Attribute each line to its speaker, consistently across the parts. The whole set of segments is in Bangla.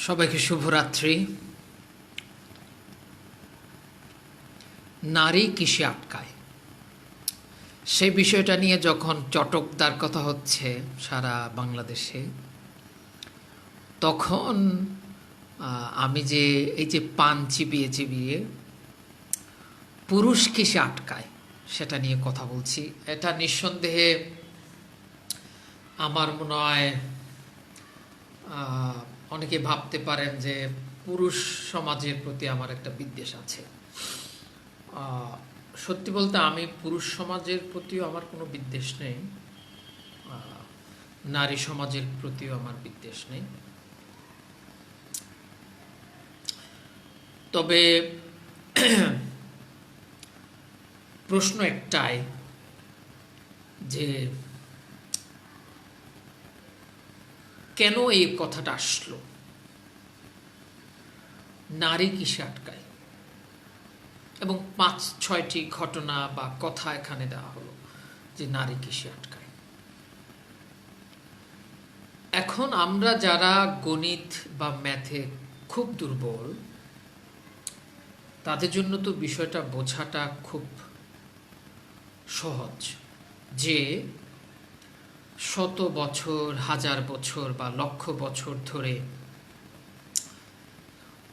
Speaker 1: সবাইকে শুভরাত্রি। নারী কিসে আটকায়, সেই বিষয়টা নিয়ে যখন চটকদার কথা হচ্ছে সারা বাংলাদেশে, তখন আমি যে এই যে পান চিবিয়ে চিবিয়ে পুরুষ কিসে আটকায় সেটা নিয়ে কথা বলছি। এটা নিঃসন্দেহে আমার মনে হয় অনেকে ভাবতে পারেন যে পুরুষ সমাজের প্রতি আমার একটা বিদ্বেষ আছে। সত্যি বলতে আমি পুরুষ সমাজের প্রতিও আমার কোনো বিদ্বেষ নেই, নারী সমাজের প্রতিও আমার বিদ্বেষ নেই। তবে প্রশ্ন একটাই যে কেন এই কথাটা আসলো, নারী কিসে আটকায়, এবং ৫-৬টি ঘটনা বা কথা এখানে দেওয়া হলো যে নারী কিসে আটকায়। এখন আমরা যারা গণিত বা ম্যাথে খুব দুর্বল, তাদের জন্য তো বিষয়টা বোঝাটা খুব সহজ যে শত বছর, হাজার বছর বা লক্ষ বছর ধরে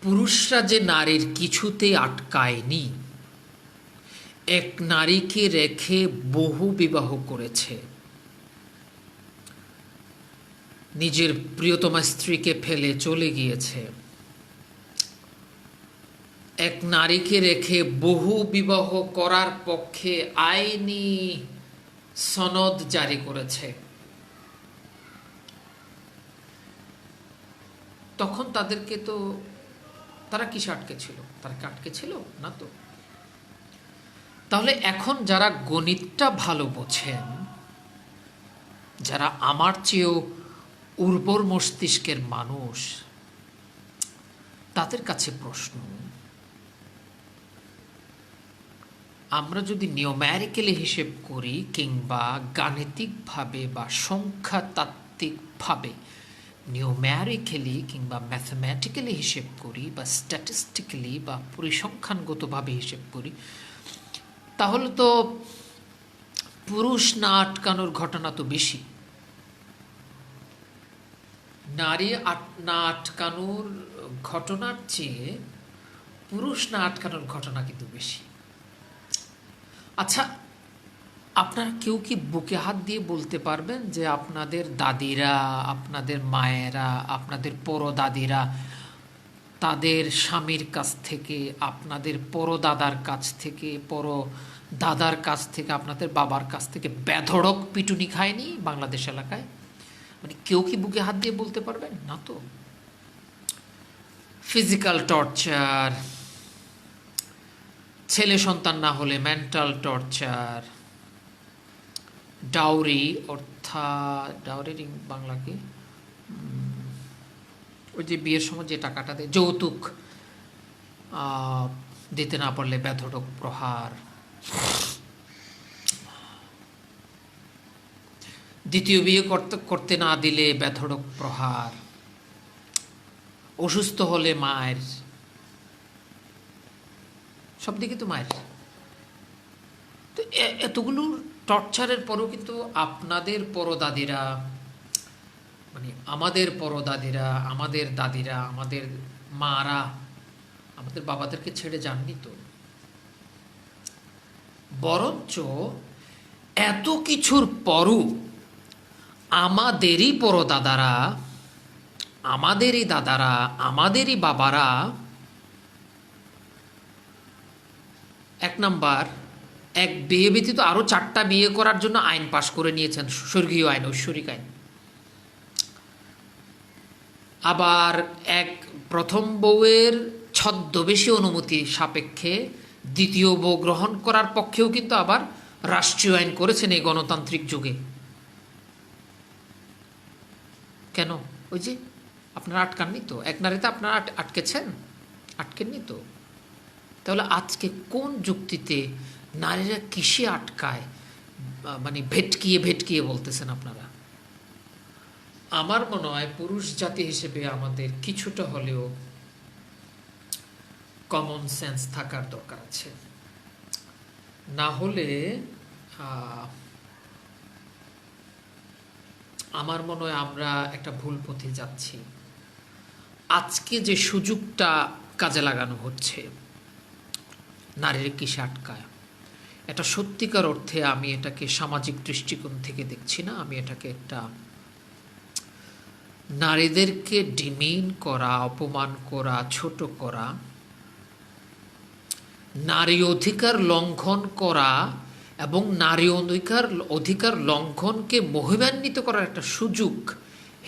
Speaker 1: পুরুষরা যে নারীর কিছুতে আটকায়নি, এক নারীকে রেখে বহু বিবাহ করেছে, নিজের প্রিয়তমা স্ত্রীকে ফেলে চলে গিয়েছে, এক নারীকে রেখে বহু বিবাহ করার পক্ষে আইনি সনদ জারি করেছে, তখন তাদেরকে তো তারা কিসে আটকে ছিল? তারা কি আটকে ছিল না? তো তাহলে এখন যারা গণিতটা ভালো বোঝেন, যারা আমার চেয়েও উর্বর মস্তিষ্কের মানুষ, তাদের কাছে প্রশ্ন, আমরা যদি নিউম্যারিক্যালি হিসেব করি কিংবা গাণিতিকভাবে বা সংখ্যাতাত্ত্বিকভাবে নিউম্যারিক্যালি কিংবা ম্যাথমেটিক্যালি হিসেব করি বা স্ট্যাটিস্টিক্যালি বা পরিসংখ্যানগতভাবে হিসেব করি, তাহলে তো পুরুষ না আটকানোর ঘটনা তো বেশি, নারী না আটকানোর ঘটনার চেয়ে পুরুষ না আটকানোর ঘটনা কিন্তু বেশি। আচ্ছা, আপনারা কেউ কি বুকে হাত দিয়ে বলতে পারবেন যে আপনাদের দাদিরা, আপনাদের মায়েরা, আপনাদের পরদাদিরা তাদের স্বামীর কাছ থেকে, আপনাদের পরদাদার কাছ থেকে, পরদাদার কাছ থেকে, আপনাদের বাবার কাছ থেকে বেধড়ক পিটুনি খায়নি বাংলাদেশ এলাকায়? মানে কেউ কি বুকে হাত দিয়ে বলতে পারবেন? না তো। ফিজিক্যাল টর্চার, ছেলে সন্তান না হলে মেন্টাল টর্চার, ডাউরি অর্থাৎ ডাউরির বাংলা কি, ওই যে বিয়ের সময় যে টাকাটা দেয়, যৌতুক দিতে না পারলে বেধড়ক প্রহার, দ্বিতীয় বিয়ে করতে না দিলে বেধড়ক প্রহার, অসুস্থ হলে মায়ের, সব দিকে তো মায়ের। তো এতগুলো টর্চারের পরেও কিন্তু আপনাদের পরদাদিরা, মানে আমাদের পরদাদিরা, আমাদের দাদিরা, আমাদের মারা আমাদের বাবাদেরকে ছেড়ে যাননি তো। বরঞ্চ এত কিছুর পরও আমাদেরই পরদাদারা, আমাদেরই দাদারা, আমাদেরই বাবারা এক নাম্বার, এক বিয়ে ব্যতীত আরো 4টা বিয়ে করার জন্য আইন পাশ করে নিয়েছেন, স্বর্গীয় আইন, ঐশ্বরিক আইন। আবার এক প্রথম বউয়ের ছদ্মবেশী অনুমতি সাপেক্ষে দ্বিতীয় বউ গ্রহণ করার পক্ষেও কিন্তু আবার রাষ্ট্রীয় আইন করেছেন এই গণতান্ত্রিক যুগে। কেন? ওই যে আপনারা আটকাননি তো, এক নারীতে আপনারা আটকেছেন, আটকেননি তো। তাহলে আজকে কোন যুক্তিতে নারীরা কিসে আটকায় মানে ভেটকিয়ে ভেটকিয়ে বলতেছেন আপনারা? আমার মনে হয় পুরুষ জাতি হিসেবে আমাদের কিছুটা হলেও কমন সেন্স থাকার দরকার আছে। না হলে আমার মনে হয় আমরা একটা ভুল পথে যাচ্ছি। আজকে যে সুযোগটা কাজে লাগানো হচ্ছে নারীর কিসে আটকায়, এটা সত্যিকার অর্থে আমি এটাকে সামাজিক দৃষ্টিকোণ থেকে দেখছি না। আমি এটাকে একটা নারীদেরকে ডিমিন করা, অপমান করা, ছোট করা, নারী অধিকার লঙ্ঘন করা এবং নারী অধিকার লঙ্ঘনকে মহিমান্বিত করার একটা সুযোগ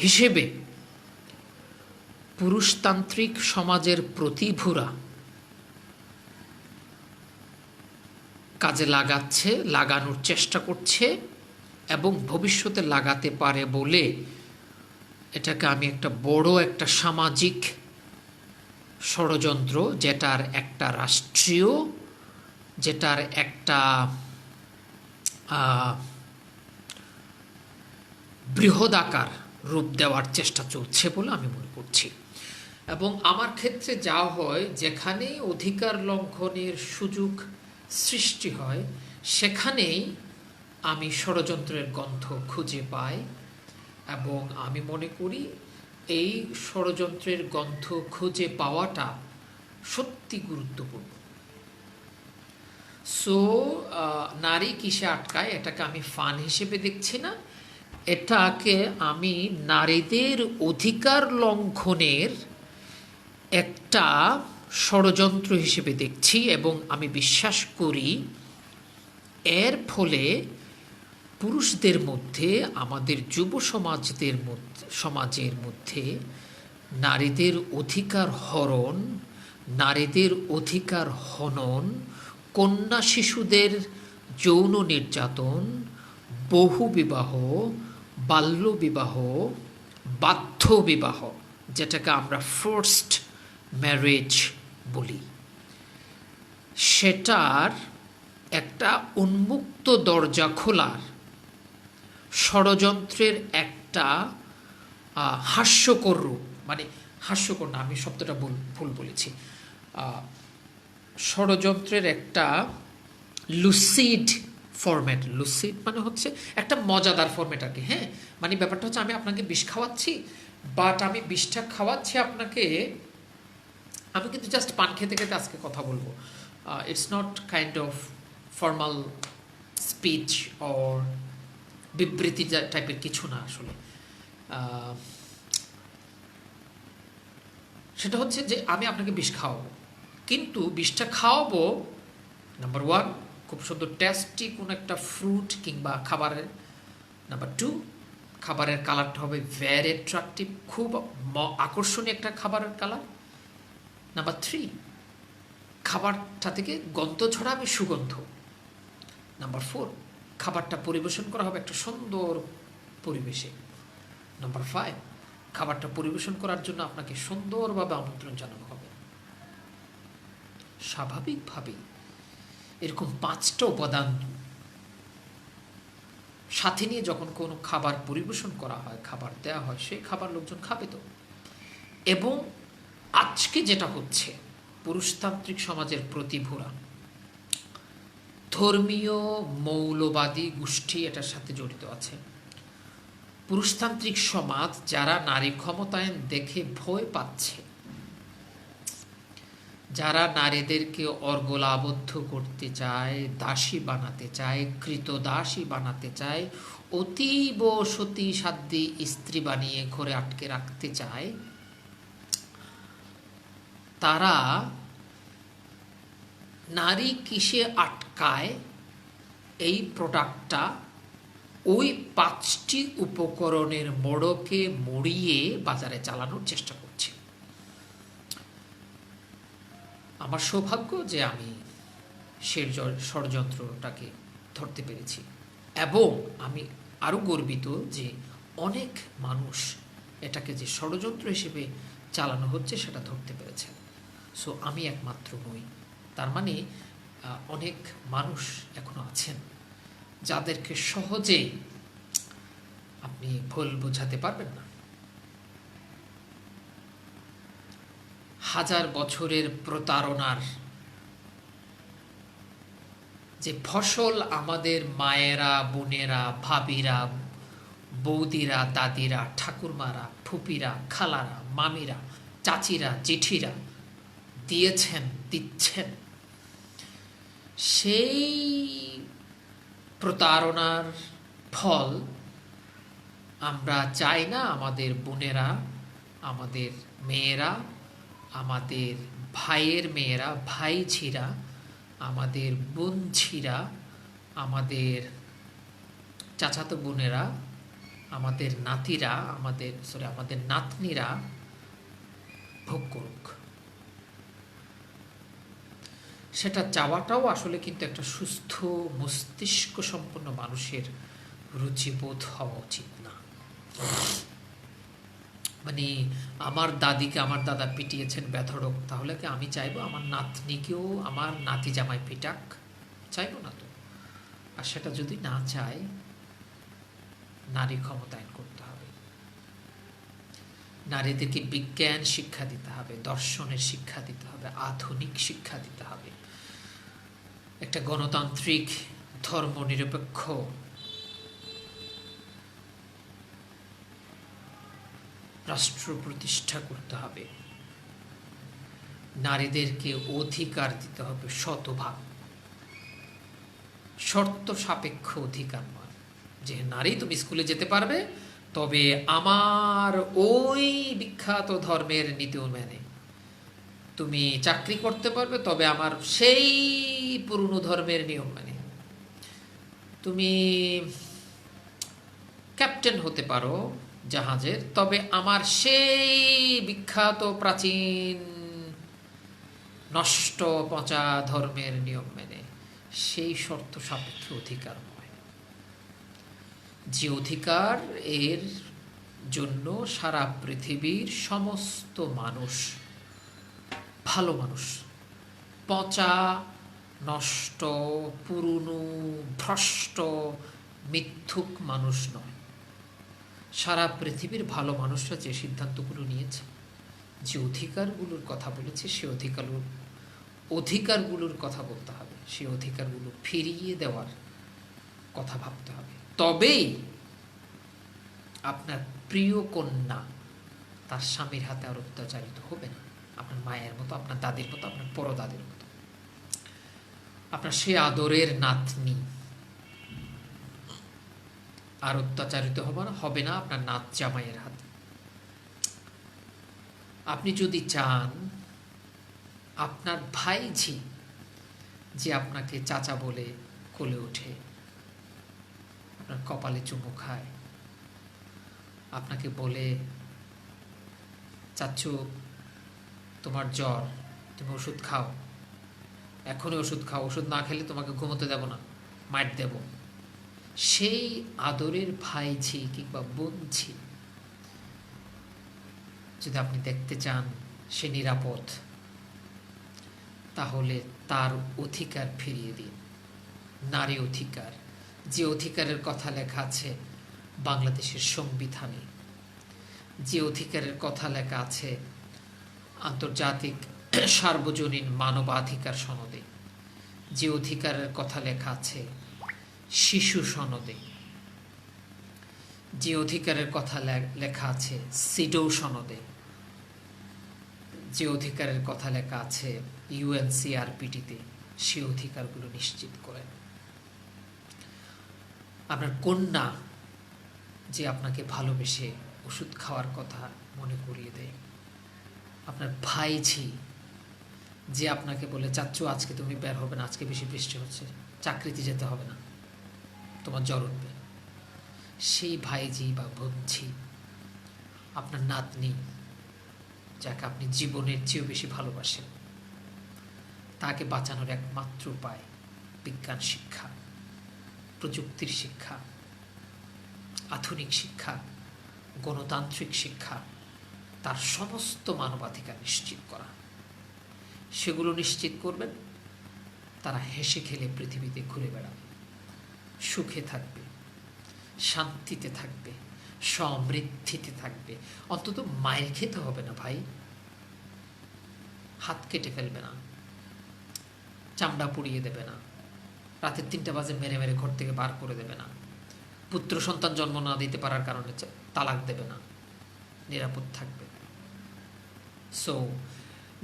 Speaker 1: হিসেবে পুরুষতান্ত্রিক সমাজের প্রতিভূরা কাজে লাগানোর চেষ্টা করছে এবং ভবিষ্যতে লাগাতে পারে বলে এটাকে আমি একটা বড় একটা সামাজিক ষড়যন্ত্র, যেটার একটা রাষ্ট্রীয়, যেটার একটা বৃহদাকার রূপ দেওয়ার চেষ্টা চলছে বলে আমি মনে করছি। এবং আমার ক্ষেত্রে যা হয়, যেখানেই অধিকার লঙ্ঘনের সুযোগ সৃষ্টি হয় সেখানেই আমি ষড়যন্ত্রের গন্ধ খুঁজে পাই এবং আমি মনে করি এই ষড়যন্ত্রের গন্ধ খুঁজে পাওয়াটা সত্যি গুরুত্বপূর্ণ। সো নারী কিসে আটকায় এটাকে আমি ফান হিসেবে দেখছি না, এটাকে আমি নারীদের অধিকার লঙ্ঘনের একটা ষড়যন্ত্র হিসেবে দেখছি এবং আমি বিশ্বাস করি এর ফলে পুরুষদের মধ্যে, আমাদের যুব সমাজের মধ্যে নারীদের অধিকার হরণ, নারীদের অধিকার হনন, কন্যা শিশুদের যৌন নির্যাতন, বহুবিবাহ, বাল্যবিবাহ, বাধ্য বিবাহ, যেটাকে আমরা ফোর্সড ম্যারেজ বলি, সেটার একটা উন্মুক্ত দরজা খোলার ষড়যন্ত্রের একটা হাস্যকর রূপ, মানে হাস্যকর না, আমি শব্দটা ভুল বলেছি, ষড়যন্ত্রের একটা লুসিড ফরম্যাট। লুসিড মানে হচ্ছে একটা মজাদার ফরম্যাট আর কি। হ্যাঁ, মানে ব্যাপারটা হচ্ছে আমি আপনাকে বিষ খাওয়াচ্ছি, বাট আমি বিষটা খাওয়াচ্ছি আপনাকে, আমি কিন্তু জাস্ট পান খেতে খেতে আজকে কথা বলবো। It's not kind of formal speech or বিবৃতি টাইপের কিছু না আসলে। সেটা হচ্ছে যে আমি আপনাকে বিষ খাওয়াবো, কিন্তু বিষটা খাওয়াবো নাম্বার 1 খুব সুন্দর টেস্টি কোনো একটা ফ্রুট কিংবা খাবারের, নাম্বার 2 খাবারের কালারটা হবে ভেরি অ্যাট্রাকটিভ, খুব আকর্ষণীয় একটা খাবারের কালার, নাম্বার 3 খাবারটা থেকে গন্ধ ছড়াবে, সুগন্ধ, নাম্বার 4 খাবারটা পরিবেশন করা হবে একটা সুন্দর পরিবেশে, নাম্বার 5 খাবারটা পরিবেশন করার জন্য আপনাকে সুন্দরভাবে আমন্ত্রণ জানানো হবে। স্বাভাবিকভাবেই এরকম 5টা উপাদান সাথে নিয়ে যখন কোনো খাবার পরিবেশন করা হয়, খাবার দেওয়া হয়, সেই খাবার লোকজন খাবে তো। এবং আজকে যেটা হচ্ছে, পুরুষতান্ত্রিক সমাজের প্রতিভূরা, ধর্মীয় মৌলবাদী গোষ্ঠী এটার সাথে জড়িত আছে। পুরুষতান্ত্রিক সমাজ যারা নারী ক্ষমতায়ন দেখে ভয় পাচ্ছে, যারা নারীদেরকে অর্গলাবদ্ধ করতে চায়, দাসী বানাতে চায়, কৃতদাসী বানাতে চায়, অতীব সতী সাধ্যী স্ত্রী বানিয়ে ঘরে আটকে রাখতে চায়, তারা নারী কিসে আটকায় এই প্রোডাক্টটা ওই 5টি উপকরণের মোড়কে মুড়িয়ে বাজারে চালানোর চেষ্টা করছে। আমার সৌভাগ্য যে আমি সেই ষড়যন্ত্রটাকে ধরতে পেরেছি এবং আমি আরও গর্বিত যে অনেক মানুষ এটাকে যে ষড়যন্ত্র হিসেবে চালানো হচ্ছে সেটা ধরতে পেরেছে। সো আমি একমাত্র নই, তার মানে অনেক মানুষ এখনো আছেন যাদেরকে সহজে আপনি ভুল বোঝাতে পারবেন না। হাজার বছরের প্রতারণার যে ফসল আমাদের মায়েরা, বোনেরা, ভাবিরা, বৌদিরা, দাদিরা, ঠাকুরমারা, ফুপিরা, খালারা, মামিরা, চাচিরা, জেঠিরা দিয়েছেন, দিচ্ছেন, সেই প্রতারণার ফল আমরা চাই না আমাদের বোনেরা, আমাদের মেয়েরা, আমাদের ভাইয়ের মেয়েরা, ভাইঝিরা, আমাদের বোনঝিরা, আমাদের চাচাতো বোনেরা, আমাদের নাতিরা, আমাদের নাতনিরা ভোগ করুক। সেটা চাওয়াটাও আসলে কিন্তু একটা সুস্থ মস্তিষ্ক সম্পন্ন মানুষের রুচিবোধ হওয়া উচিত না। মানে আমার দাদিকে আমার দাদা পিটিয়েছেন বেধড়ক, তাহলে কি আমি চাইবো আমার নাতনিকেও আমার নাতি জামাই পিটাক? চাইবো না তো। আর সেটা যদি না চাই, নারী ক্ষমতায়ন করতে হবে, নারীদেরকে বিজ্ঞান শিক্ষা দিতে হবে, দর্শনের শিক্ষা দিতে হবে, আধুনিক শিক্ষা দিতে হবে, একটা গণতান্ত্রিক ধর্মনিরপেক্ষ রাষ্ট্র প্রতিষ্ঠা করতে হবে, নারীদেরকে অধিকার দিতে হবে শতভাগ, শর্ত সাপেক্ষ অধিকার নয় যে নারী তুমি স্কুলে যেতে পারবে, তবে আমার ওই বিখ্যাত ধর্মের নীতি মেনে। তুমি চাকরি করতে পারবে, তবে আমার সেই পুরনো ধর্মের নিয়ম মেনে। তুমি ক্যাপ্টেন হতে পারো জাহাজের, তবে আমার সেই বিখ্যাত প্রাচীন নষ্ট পচা ধর্মের নিয়ম মেনে। সেই শর্ত সাপেক্ষে অধিকার নয়। যে অধিকার এর জন্য সারা পৃথিবীর সমস্ত মানুষ ভালো মানুষ, পচা নষ্ট পুরনো ভ্রষ্ট মিথ্যুক মানুষ নয়। সারা পৃথিবীর ভালো মানুষরা যে সিদ্ধান্তগুলো নিয়েছে, যে অধিকারগুলোর কথা বলেছে, সে অধিকারগুলোর কথা বলতে হবে, সেই অধিকারগুলো ফিরিয়ে দেওয়ার কথা ভাবতে হবে। তবেই আপনার প্রিয় কন্যা তার স্বামীর হাতে আর অত্যাচারিত হবে না, আপনার মায়ের মতো, আপনার দাদির মতো, আপনার পরদাদির মতো। আপনার সে আদরের নাতনি আর অত্যাচারিত হবে না আপনার নাত জামাইয়ের হাতে। আপনি যদি চান আপনার ভাইঝি যে আপনাকে চাচা বলে কোলে ওঠে, আপনার কপালে চুমু খায়, আপনাকে বলে চাচ্চু তোমার জ্বর, তুমি ওষুধ খাও, এখনই ওষুধ খাও, ওষুধ না খেলে তোমাকে ঘুমোতে দেব না, মাইট দেব, সেই আদরের ভাইঝি কিংবা বোনঝি যদি আপনি দেখতে চান সে নিরাপদ, তাহলে তার অধিকার ফিরিয়ে দিন। নারী অধিকার, যে অধিকারের কথা লেখা আছে বাংলাদেশের সংবিধানে, যে অধিকারের কথা লেখা আছে আন্তর্জাতিক সার্বজনীন মানবাধিকার সনদে, যে অধিকারের কথা লেখা আছে শিশু সনদে, যে অধিকারের কথা লেখা আছে সিডও সনদে, যে অধিকারের কথা লেখা আছে ইউএনসিআরপিটিতে, সে অধিকারগুলো নিশ্চিত করেন। আপনার কন্যা যে আপনাকে ভালোবেসে ওষুধ খাওয়ার কথা মনে করিয়ে দেয়, আপনার ভাইঝি যে আপনাকে বলে চাচ্চু আজকে তুমি বের হবে না, আজকে বেশি বৃষ্টি হচ্ছে, চাকরিতে যেতে হবে না, তোমার জ্বর উঠবে, সেই ভাইঝি বা বোনঝি আপনার নাতনি যাকে আপনি জীবনের চেয়েও বেশি ভালোবাসেন, তাকে বাঁচানোর একমাত্র উপায় বিজ্ঞান শিক্ষা, প্রযুক্তির শিক্ষা, আধুনিক শিক্ষা, গণতান্ত্রিক শিক্ষা, তার সমস্ত মানবাধিকার নিশ্চিত করা। সেগুলো নিশ্চিত করবেন, তারা হেসে খেলে পৃথিবীতে ঘুরে বেড়াবে, সুখে থাকবে, শান্তিতে থাকবে, সমৃদ্ধিতে থাকবে। অন্তত মায়ের খেতে হবে না ভাই, হাত কেটে ফেলবে না, চামড়া পুড়িয়ে দেবে না, রাতের 3টা বাজে মেরে মেরে ঘর থেকে বার করে দেবে না, পুত্র সন্তান জন্ম না দিতে পারার কারণে তালাক দেবে না, নিরাপদ থাকবে। সো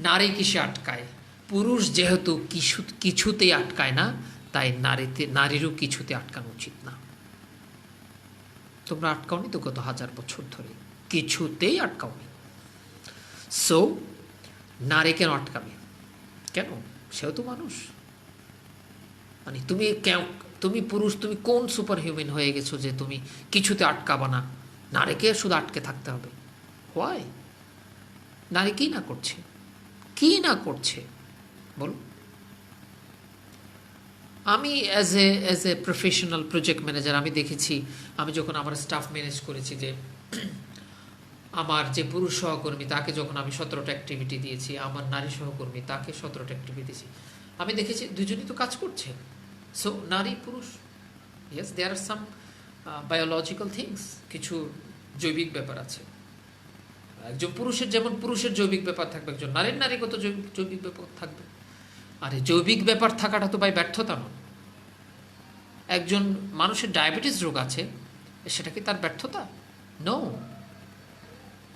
Speaker 1: নারী কিসে আটকায়? পুরুষ যেহেতু কিছুতেই আটকায় না, তাই নারীরও কিছুতে আটকানো উচিত না। তোমরা আটকাওনি তো গত 1000 বছর ধরে, কিছুতেই আটকাওনি। সো নারী কেন আটকাবে? কেন? সেও তো মানুষ। মানে তুমি পুরুষ, তুমি কোন সুপার হিউম্যান হয়ে গেছো যে তুমি কিছুতে আটকাবা না, নারীকে শুধু আটকে থাকতে হবে? হোয়াই? নারী কি না করছে, কি না করছে বল। আমি as a professional project manager আমি দেখেছি, আমি যখন আমার স্টাফ ম্যানেজ করেছি, যে আমার যে পুরুষ সহকর্মী তাকে যখন আমি 17টা অ্যাক্টিভিটি দিয়েছি, আমার নারী সহকর্মী তাকে 17টা অ্যাক্টিভিটি দিয়েছি, আমি দেখেছি দুজনই তো কাজ করছে। সো নারী পুরুষ, yes there are some biological things, কিছু জৈবিক ব্যাপার আছে। একজন পুরুষের যেমন পুরুষের জৈবিক ব্যাপার থাকবে, একজন নারীর নারীগত জৈবিক ব্যাপার থাকবে। আর এই জৈবিক ব্যাপার থাকাটা তো ভাই ব্যর্থতা নয়। একজন মানুষের ডায়াবেটিস রোগ আছে, সেটা কি তার ব্যর্থতা? নো,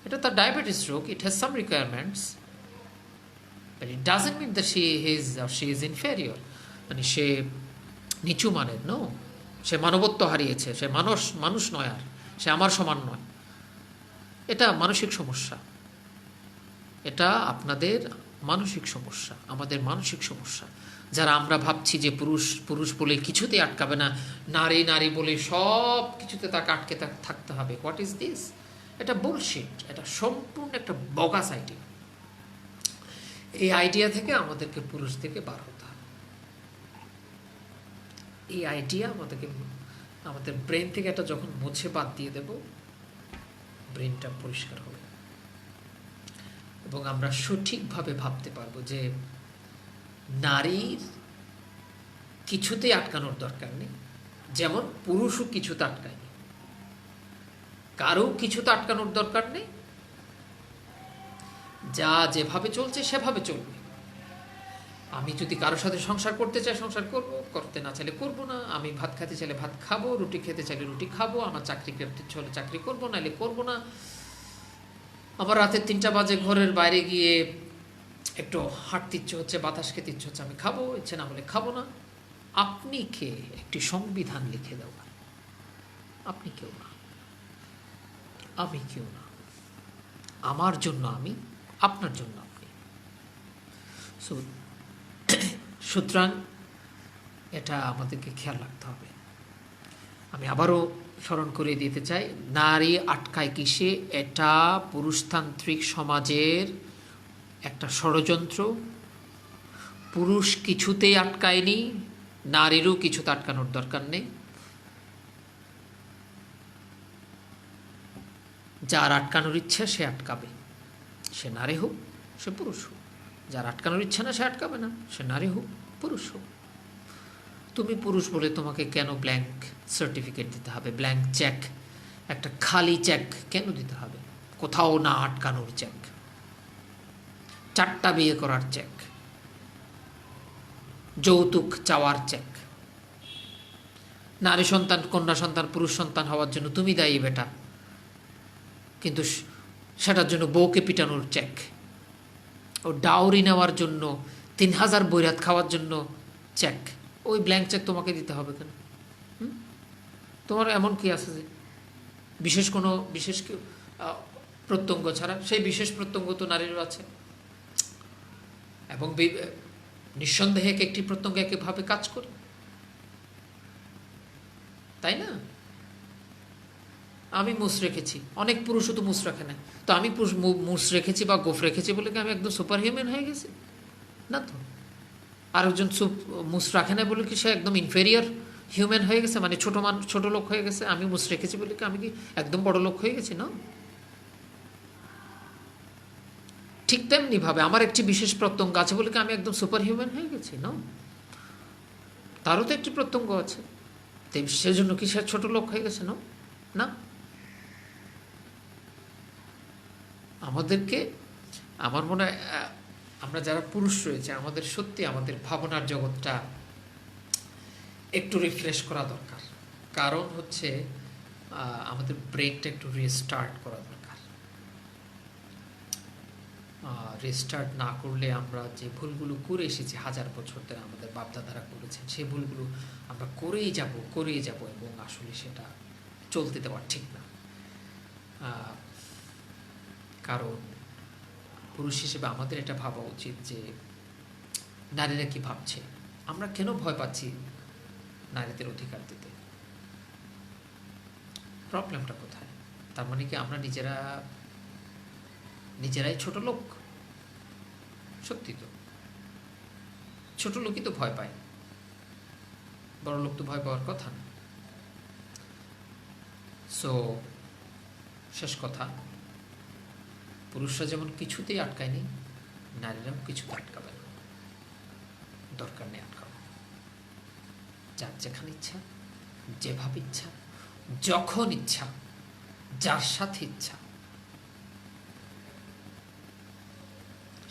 Speaker 1: এটা তার ডায়াবেটিস রোগ, it has some requirements, but it doesn't mean that she is inferior, মানে সে নিচু মানের। নো, সে মানবত্ব হারিয়েছে, সে মানুষ নয়, আর সে আমার সমান নয়। এটা মানসিক সমস্যা, এটা আপনাদের মানসিক সমস্যা, আমাদের মানসিক সমস্যা। যারা আমরা ভাবছি যে পুরুষ বলে কিছুতেই আটকাবে না, নারী বলে সব কিছুতে তাকে আটকে থাকতে হবে। What is this? এটা বুলশিট, এটা সম্পূর্ণ একটা বগাস আইডিয়া। এই আইডিয়া থেকে আমাদেরকে পুরুষ থেকে বার হতে হবে। এই আইডিয়া আমাদের ব্রেন থেকে এটা যখন মুছে বাদ দিয়ে দেব, ব্রেনটা পরিষ্কার হবে এবং আমরা সঠিকভাবে ভাবতে পারবো যে নারীর কিছুতেই আটকানোর দরকার নেই, যেমন পুরুষও কিছুতে আটকায়নি, কারো কিছুতে আটকানোর দরকার নেই। যা যেভাবে চলছে সেভাবে চলবে। আমি যদি কারোর সাথে সংসার করতে চাই সংসার করব, করতে না চাইলে করব না। আমি ভাত খেতে চাইলে ভাত খাবো, রুটি খেতে চাইলে রুটি খাবো, আমার চাকরি করতে হলে চাকরি করবো, নাহলে করবো না। আমার রাতের 3টা বাজে ঘরের বাইরে গিয়ে একটু হাঁটতে ইচ্ছে হচ্ছে, বাতাস খেতে ইচ্ছে হচ্ছে, আমি খাবো, ইচ্ছে না হলে খাবো না। আপনি কে একটি সংবিধান লিখে দেওয়ার? আপনি কেউ না, আমি কেউ না। আমার জন্য আমি, আপনার জন্য আপনি। সুতরাং এটা আমাদেরকে খেয়াল রাখতে হবে। আমি আবারও স্মরণ করে দিতে চাই, নারী আটকায় কিসে? এটা পুরুষতান্ত্রিক সমাজের একটা ষড়যন্ত্র। পুরুষ কিছুতেই আটকায়নি, নারীরও কিছুতে আটকানোর দরকার নেই। যার আটকানোর ইচ্ছা সে আটকাবে, সে নারী হোক সে পুরুষ হোক। যার আটকানোর ইচ্ছা না সে আটকাবে না, সে নারী হোক পুরুষ হোক। তুমি পুরুষ বলে তোমাকে কেন ব্ল্যাঙ্ক সার্টিফিকেট দিতে হবে? ব্ল্যাঙ্ক চেক, একটা খালি চেক কেন দিতে হবে? কোথাও না আটকানোর চেক, 4টা বিয়ে করার চেক, যৌতুক চাওয়ার চেক, নারী সন্তান কন্যা সন্তান পুরুষ সন্তান হওয়ার জন্য তুমি দায়ী বেটা, কিন্তু সেটার জন্য বউকে পিটানোর চেক, ও ডাউরি নেওয়ার জন্য 3000 বৈরাত খাওয়ার জন্য চেক। ওই ব্ল্যাঙ্ক চেক তোমাকে দিতে হবে কেন? তোমার এমন কি আছে যে বিশেষ কেউ প্রত্যঙ্গ ছাড়া? সেই বিশেষ প্রত্যঙ্গ তো নারীরও আছে, এবং নিঃসন্দেহে একটি প্রত্যঙ্গ একভাবে কাজ করে, তাই না? আমি মুস রেখেছি, অনেক পুরুষও তো মুস রাখে না। তো আমি মুস রেখেছি বা গোফ রেখেছি বলে কি আমি একদম সুপার হিউম্যান হয়ে গেছি? না তো। আরেকজন মুস রাখে না বলে কি সে একদম ইনফেরিয়ার হিউম্যান হয়ে গেছে, মানে ছোট লোক হয়ে গেছে? আমি মুস রেখেছি বলে কি আমি কি একদম বড় লোক হয়ে গেছি? না। ঠিক তেমনি ভাবে আমার একটি বিশেষ প্রত্যঙ্গ আছে বলে কি আমি একদম সুপার হিউম্যান হয়ে গেছি? না, তারও তো একটি প্রত্যঙ্গ আছে, সেজন্য কি সে ছোট লোক হয়ে গেছে? না, না। আমাদেরকে, আমার মনে হয় আমরা যারা পুরুষ রয়েছে আমাদের সত্যি আমাদের ভাবনার জগৎটা একটু রিফ্রেশ করা দরকার। কারণ হচ্ছে আমাদের ব্রেনটা একটু রিস্টার্ট করা দরকার। রিস্টার্ট না করলে আমরা যে ভুলগুলো করে এসেছি হাজার বছর ধরে আমাদের বাপদাদারা করেছেন, সেই ভুলগুলো আমরা করেই যাব এবং আসলে সেটা চলতে দেওয়া ঠিক না। কারণ পুরুষ হিসেবে আমাদের এটা ভাবা উচিত যে নারীরা কি ভাবছে, আমরা কেন ভয় পাচ্ছি নারীদের অধিকার দিতে, প্রবলেমটা কোথায়? তার মানে কি আমরা নিজেরাই ছোট লোক? সত্যি তো ছোট লোকই তো ভয় পায়, বড় লোক তো ভয় পাওয়ার কথা না। সো শেষ কথা, পুরুষরা যেমন কিছুতেই আটকায়নি, নারীরাও কিছুতে আটকাবে না। দরকার নেই আটকানো। যার যেখানে ইচ্ছা, যেভাবে ইচ্ছা, যখন ইচ্ছা, যার সাথে ইচ্ছা,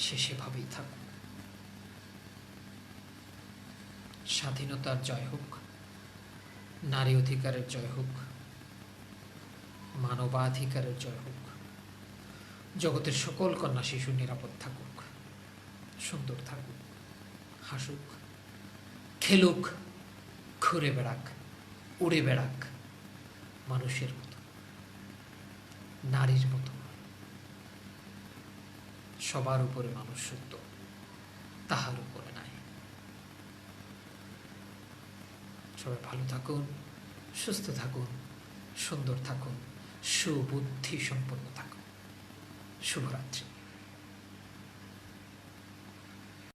Speaker 1: সে সেভাবেই থাকুক। স্বাধীনতার জয় হোক, নারী অধিকারের জয় হোক, মানবাধিকারের জয় হোক। জগতের সকল কন্যা শিশু নিরাপদ থাকুক, সুন্দর থাকুক, হাসুক, খেলুক, ঘুরে বেড়াক, উড়ে বেড়াক মানুষের মতো, নারীর মতো। সবার উপরে মানুষ সত্য, তাহার উপরে নাই। সবাই ভালো থাকুন, সুস্থ থাকুন, সুন্দর থাকুন, সুবুদ্ধি সম্পন্ন থাকুন। শুভরাত্রি।